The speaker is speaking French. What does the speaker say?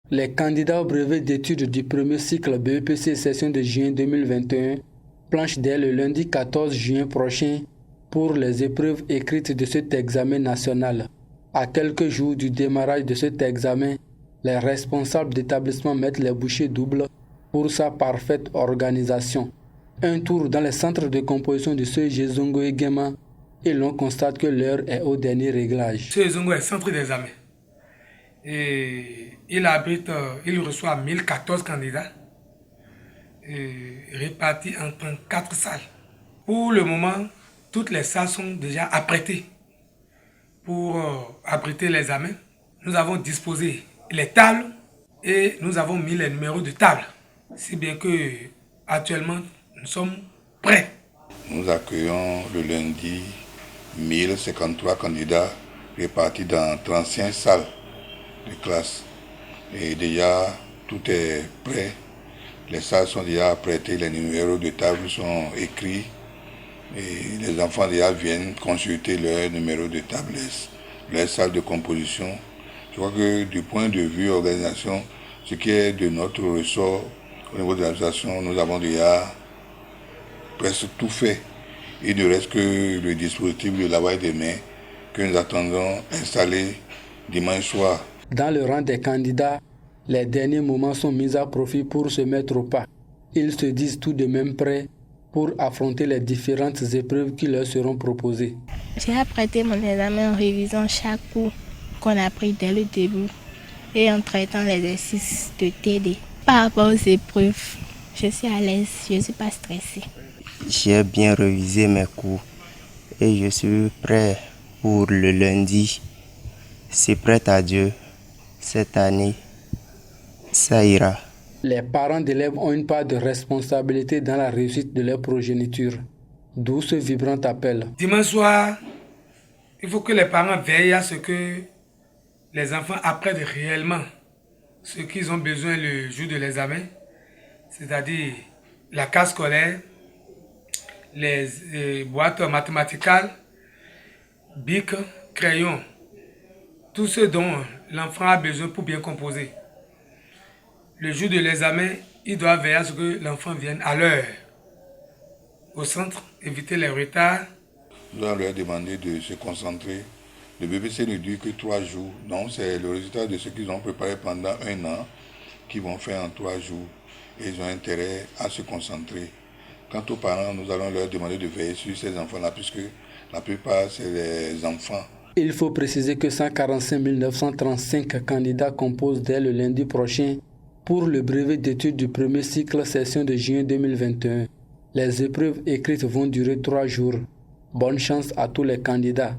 Les candidats au brevet d'études du premier cycle BEPC session de juin 2021 planchent dès le lundi 14 juin prochain pour les épreuves écrites de cet examen national. À quelques jours du démarrage de cet examen, les responsables d'établissement mettent les bouchées doubles pour sa parfaite organisation. Un tour dans les centres de composition de CEG Zongo et Guéma et l'on constate que l'heure est au dernier réglage. CEG Zongo est centre d'examen. Et il reçoit 1014 candidats répartis en 34 salles. Pour le moment, toutes les salles sont déjà apprêtées pour abriter l'examen. Nous avons disposé les tables et nous avons mis les numéros de table. Si bien que actuellement nous sommes prêts. Nous accueillons le lundi 1053 candidats répartis dans 35 salles de classe. Et déjà tout est prêt. Les salles sont déjà apprêtées, les numéros de table sont écrits. Et les enfants déjà viennent consulter leur numéro de table, leur salle de composition. Je crois que du point de vue organisation, ce qui est de notre ressort au niveau de l'organisation, nous avons déjà presque tout fait. Il ne reste que le dispositif de lavage des mains que nous attendons installer dimanche soir. Dans le rang des candidats, les derniers moments sont mis à profit pour se mettre au pas. Ils se disent tout de même prêts pour affronter les différentes épreuves qui leur seront proposées. J'ai apprêté mon examen en révisant chaque cours qu'on a pris dès le début et en traitant l'exercice de TD. Par rapport aux épreuves, je suis à l'aise, je ne suis pas stressée. J'ai bien révisé mes cours et je suis prêt pour le lundi. C'est prêt à Dieu. Cette année, ça ira. Les parents d'élèves ont une part de responsabilité dans la réussite de leur progéniture. D'où ce vibrant appel. Dimanche soir, il faut que les parents veillent à ce que les enfants apprennent réellement ce qu'ils ont besoin le jour de l'examen, c'est-à-dire la carte scolaire, les boîtes mathématicales, bic, crayon, tout ce dont l'enfant a besoin pour bien composer. Le jour de l'examen, il doit veiller à ce que l'enfant vienne à l'heure au centre, éviter les retards. Nous allons leur demander de se concentrer. Le BEPC ne dure que 3 jours, donc c'est le résultat de ce qu'ils ont préparé pendant 1 an qu'ils vont faire en 3 jours. Et ils ont intérêt à se concentrer. Quant aux parents, nous allons leur demander de veiller sur ces enfants-là, puisque la plupart, c'est les enfants. Il faut préciser que 145 935 candidats composent dès le lundi prochain pour le brevet d'études du premier cycle session de juin 2021. Les épreuves écrites vont durer 3 jours. Bonne chance à tous les candidats.